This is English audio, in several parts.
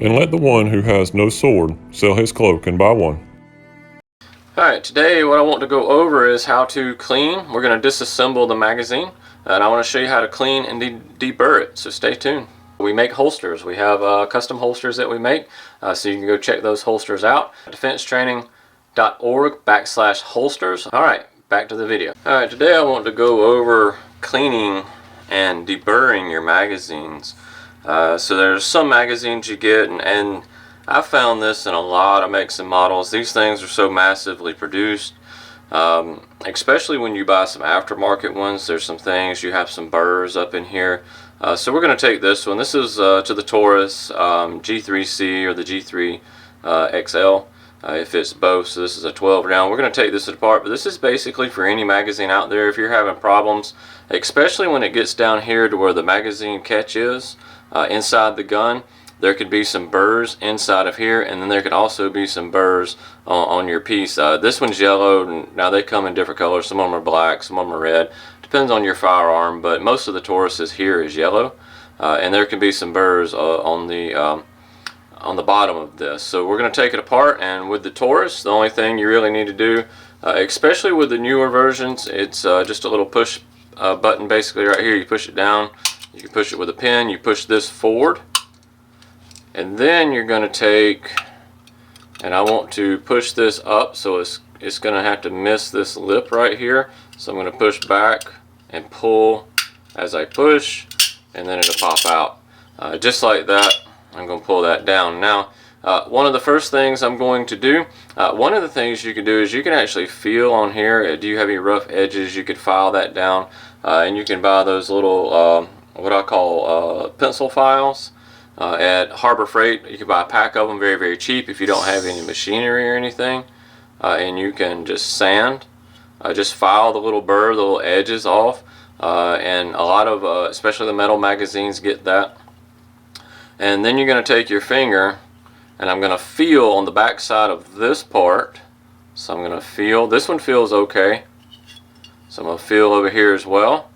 and let the one who has no sword sell his cloak and buy one. Alright, today what I want to go over is how to clean. We're going to disassemble the magazine, and I want to show you how to clean and deburr it, so stay tuned. We make holsters. We have custom holsters that we make, so you can go check those holsters out. defensetraining.org/holsters. Alright, back to the video. Alright, today I want to go over cleaning and deburring your magazines. So there's some magazines you get, and I found this in a lot of makes and models. These things are so massively produced, especially when you buy some aftermarket ones. There's some things, you have some burrs up in here. So we're going to take this one. This is to the Taurus G3C or the G3 XL. It fits both, so this is a 12 round. We're going to take this apart, but this is basically for any magazine out there. If you're having problems, especially when it gets down here to where the magazine catch is inside the gun, there could be some burrs inside of here, and then there could also be some burrs on your piece. This one's yellow, and now they come in different colors. Some of them are black, some of them are red. Depends on your firearm, but most of the Tauruses here is yellow, and there can be some burrs on the bottom of this. So we're going to take it apart, and with the Taurus, the only thing you really need to do, especially with the newer versions, it's just a little push button basically right here. You push it down, you can push it with a pin, you push this forward, and then you're going to take, and I want to push this up, so it's going to have to miss this lip right here. So I'm going to push back and pull as I push, and then it'll pop out just like that. I'm going to pull that down. Now one of the first things I'm going to do, one of the things you can do is you can actually feel on here, do you have any rough edges? You could file that down, and you can buy those little what I call pencil files at Harbor Freight. You can buy a pack of them very, very cheap if you don't have any machinery or anything, and you can just sand, just file the little burr, the little edges off, and a lot of especially the metal magazines get that. And then you're going to take your finger, and I'm going to feel on the back side of this part. So I'm going to feel, this one feels okay, so I'm going to feel over here as well.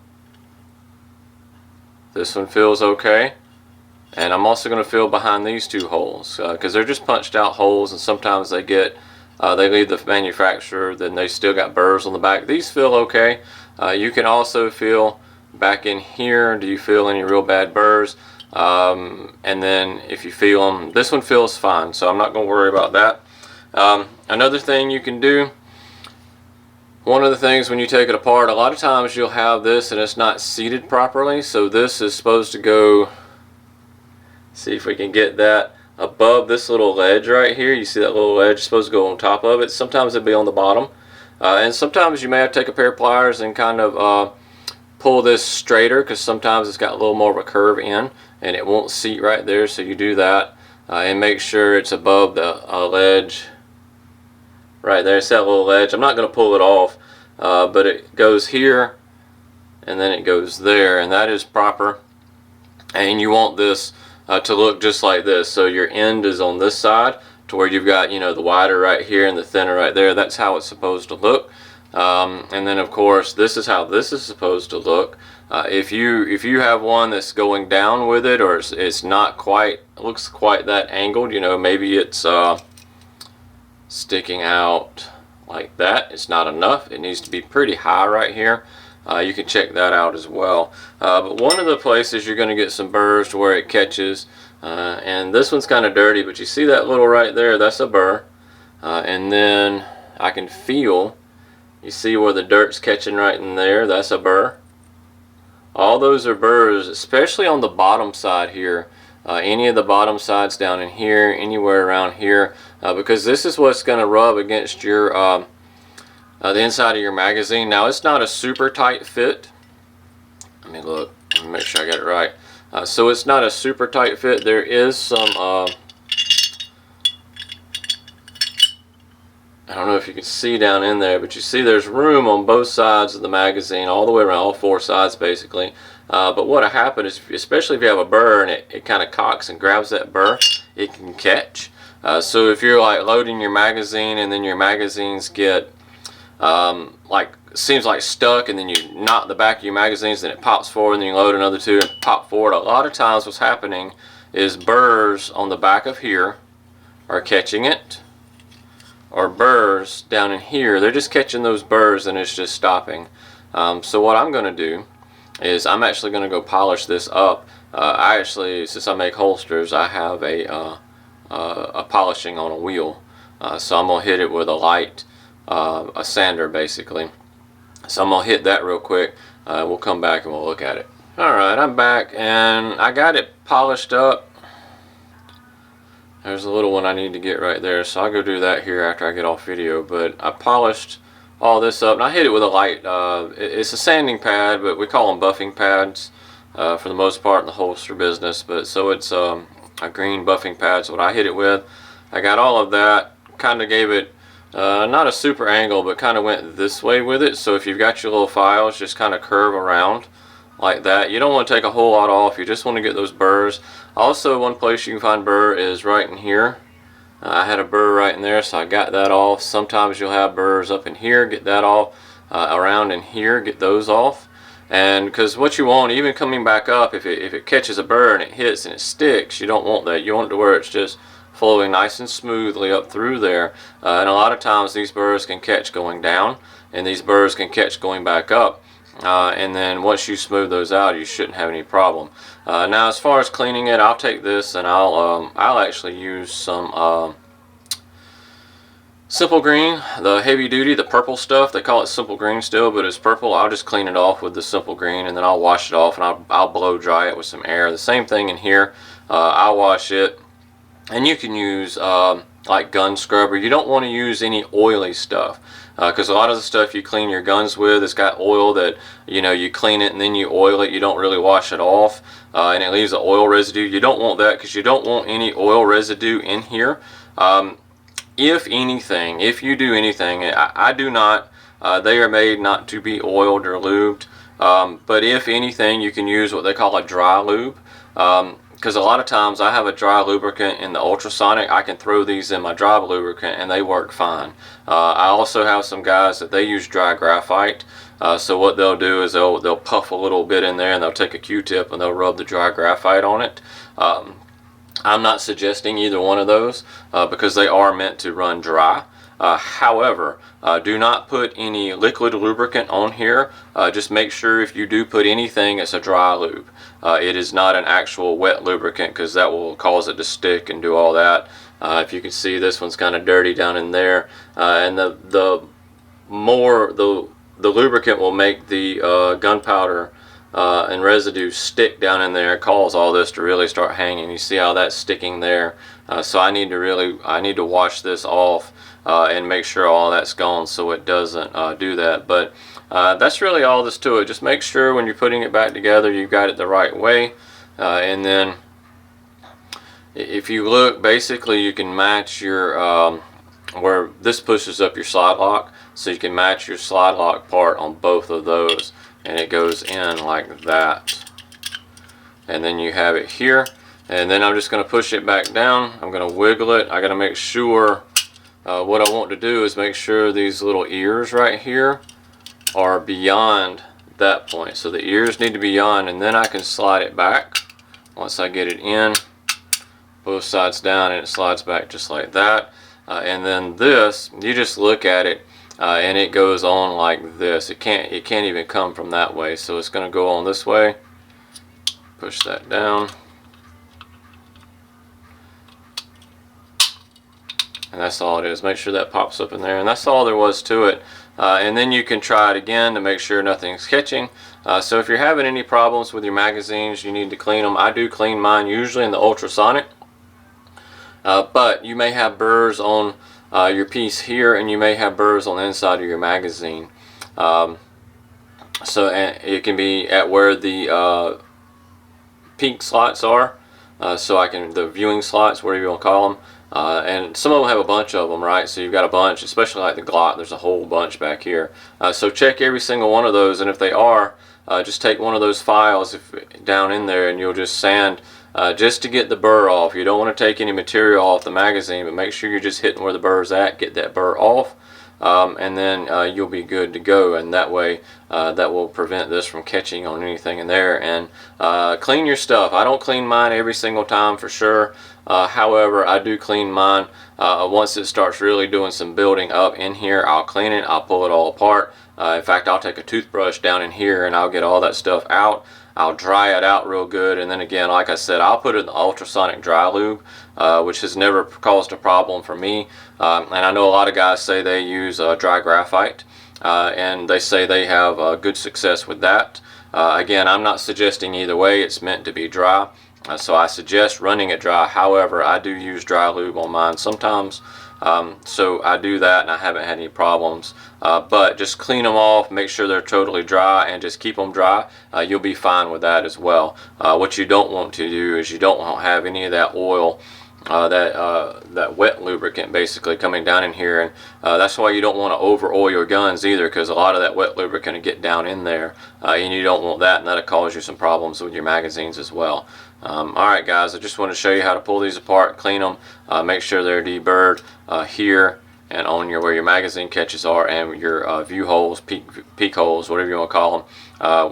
This one feels okay, and I'm also going to feel behind these two holes, because they're just punched out holes, and sometimes they get they leave the manufacturer, then they still got burrs on the back. These feel okay. You can also feel back in here, do you feel any real bad burrs? And then if you feel them, this one feels fine, so I'm not going to worry about that. Another thing you can do, one of the things when you take it apart, a lot of times you'll have this and it's not seated properly, so this is supposed to go, see if we can get that above this little ledge right here. You see that little ledge is supposed to go on top of it. Sometimes it'll be on the bottom, and sometimes you may have to take a pair of pliers and kind of pull this straighter, because sometimes it's got a little more of a curve in and it won't seat right there, so you do that, and make sure it's above the ledge right there. It's that little ledge. I'm not going to pull it off, but it goes here and then it goes there, and that is proper. And you want this to look just like this, so your end is on this side to where you've got, you know, the wider right here and the thinner right there. That's how it's supposed to look. And then of course this is how this is supposed to look. If you have one that's going down with it, or it's not quite, looks quite that angled, you know, maybe it's sticking out like that, it's not enough. It needs to be pretty high right here. You can check that out as well. But one of the places you're going to get some burrs to where it catches, and this one's kind of dirty, but you see that little right there, that's a burr. And then I can feel, you see where the dirt's catching right in there, that's a burr. All those are burrs, especially on the bottom side here. Any of the bottom sides down in here, anywhere around here, because this is what's going to rub against your the inside of your magazine. Now it's not a super tight fit. Let me look, let me make sure I got it right. So it's not a super tight fit. There is some I don't know if you can see down in there, but you see there's room on both sides of the magazine, all the way around, all four sides basically. But what'll happen is, especially if you have a burr and it kind of cocks and grabs that burr, it can catch. So if you're like loading your magazine and then your magazines get like, seems like stuck, and then you knock the back of your magazines and it pops forward, and then you load another two and pop forward. A lot of times what's happening is burrs on the back of here are catching it, or burrs down in here. They're just catching those burrs and it's just stopping. So what I'm going to do is I'm actually going to go polish this up. I actually, since I make holsters, I have a polishing on a wheel. So I'm going to hit it with a light, a sander basically. So I'm going to hit that real quick. We'll come back and we'll look at it. Alright, I'm back and I got it polished up. There's a little one I need to get right there, so I'll go do that here after I get off video. But I polished all this up and I hit it with a light, it's a sanding pad, but we call them buffing pads for the most part in the holster business. But so it's a green buffing pad, so what I hit it with. I got all of that, kind of gave it not a super angle, but kind of went this way with it. So if you've got your little files, just kind of curve around like that. You don't want to take a whole lot off, you just want to get those burrs. Also, one place you can find burr is right in here. I had a burr right in there, so I got that off. Sometimes you'll have burrs up in here, get that off. Around in here, get those off. And because what you want, even coming back up, if it catches a burr and it hits and it sticks, you don't want that. You want it to where it's just flowing nice and smoothly up through there. And a lot of times these burrs can catch going down, and these burrs can catch going back up. And then once you smooth those out, you shouldn't have any problem. Now, as far as cleaning it, I'll take this and I'll actually use some Simple Green, the heavy duty, the purple stuff. They call it Simple Green still, but it's purple. I'll just clean it off with the Simple Green, and then I'll wash it off, and I'll blow dry it with some air. The same thing in here. I'll wash it, and you can use like gun scrubber. You don't want to use any oily stuff. Because a lot of the stuff you clean your guns with, it's got oil that, you know, you clean it and then you oil it. You don't really wash it off, and it leaves the oil residue. You don't want that, because you don't want any oil residue in here. If anything, if you do anything, I do not. They are made not to be oiled or lubed. But if anything, you can use what they call a dry lube. Because a lot of times I have a dry lubricant in the ultrasonic. I can throw these in my dry lubricant and they work fine. I also have some guys that they use dry graphite. So what they'll do is they'll puff a little bit in there and they'll take a Q-tip and they'll rub the dry graphite on it. I'm not suggesting either one of those because they are meant to run dry. However, do not put any liquid lubricant on here. Just make sure if you do put anything, it's a dry lube. It is not an actual wet lubricant, because that will cause it to stick and do all that. If you can see, this one's kind of dirty down in there, and the lubricant will make the gunpowder and residue stick down in there, cause all this to really start hanging. You see how that's sticking there? So I need to wash this off and make sure all that's gone so it doesn't do that. But that's really all that's to it. Just make sure when you're putting it back together you've got it the right way, and then if you look, basically you can match your where this pushes up your slide lock, so you can match your slide lock part on both of those, and it goes in like that. And then you have it here, and then I'm just going to push it back down. I'm going to wiggle it. I got to make sure what I want to do is make sure these little ears right here are beyond that point. So the ears need to be beyond, and then I can slide it back. Once I get it in, both sides down, and it slides back just like that. And then this, you just look at it, and it goes on like this. It can't even come from that way. So it's going to go on this way. Push that down. And that's all it is. Make sure that pops up in there, and that's all there was to it. And then you can try it again to make sure nothing's catching. So if you're having any problems with your magazines, you need to clean them. I do clean mine usually in the ultrasonic, but you may have burrs on your piece here, and you may have burrs on the inside of your magazine. So it can be at where the peak slots are, the viewing slots, whatever you want to call them. And some of them have a bunch of them, right? So you've got a bunch, especially like the Glock, there's a whole bunch back here. So check every single one of those, and if they are, just take one of those files down in there, and you'll just sand just to get the burr off. You don't want to take any material off the magazine, but make sure you're just hitting where the burr's at, get that burr off. and then you'll be good to go, and that way that will prevent this from catching on anything in there. And clean your stuff. I don't clean mine every single time for sure. However, I do clean mine once it starts really doing some building up in here. I'll clean it, I'll pull it all apart. In fact, I'll take a toothbrush down in here and I'll get all that stuff out. I'll dry it out real good, and then again, like I said, I'll put it in the ultrasonic dry lube, which has never caused a problem for me. And I know a lot of guys say they use dry graphite, and they say they have good success with that. Again, I'm not suggesting either way. It's meant to be dry, so I suggest running it dry. However, I do use dry lube on mine sometimes. So I do that and I haven't had any problems, but just clean them off, make sure they're totally dry, and just keep them dry. You'll be fine with that as well. What you don't want to do is you don't want to have any of that oil, that wet lubricant basically coming down in here, and that's why you don't want to over oil your guns either, because a lot of that wet lubricant will get down in there, and you don't want that, and that'll cause you some problems with your magazines as well. Alright guys, I just want to show you how to pull these apart, clean them, make sure they're deburred here and on where your magazine catches are, and your view holes, peek holes, whatever you want to call them,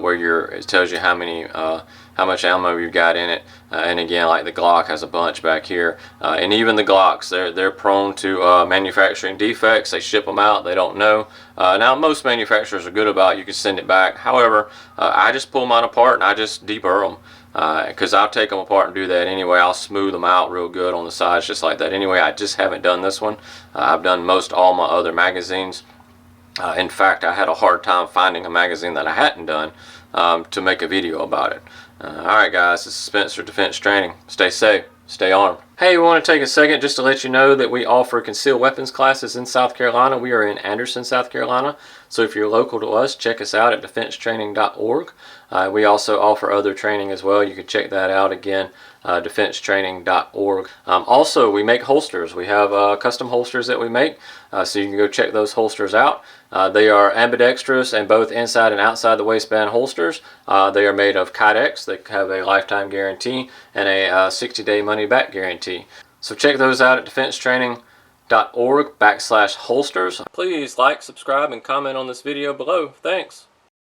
where it tells you how much ammo you've got in it. And again, like the Glock has a bunch back here, and even the Glocks, they're prone to manufacturing defects. They ship them out, they don't know. Now most manufacturers are good about it. You can send it back. However, I just pull mine apart and I just deburr them. Because I'll take them apart and do that anyway. I'll smooth them out real good on the sides just like that anyway. I just haven't done this one. I've done most all my other magazines. In fact, I had a hard time finding a magazine that I hadn't done to make a video about it. Alright guys, this is Spencer Defense Training. Stay safe, stay armed. Hey, we want to take a second just to let you know that we offer concealed weapons classes in South Carolina. We are in Anderson, South Carolina. So if you're local to us, check us out at defensetraining.org. We also offer other training as well. You can check that out again, defensetraining.org. Also, we make holsters. We have custom holsters that we make, so you can go check those holsters out. They are ambidextrous and both inside and outside the waistband holsters. They are made of Kydex. They have a lifetime guarantee and a 60-day money-back guarantee. So check those out at defensetraining.org/holsters. Please like, subscribe, and comment on this video below. Thanks.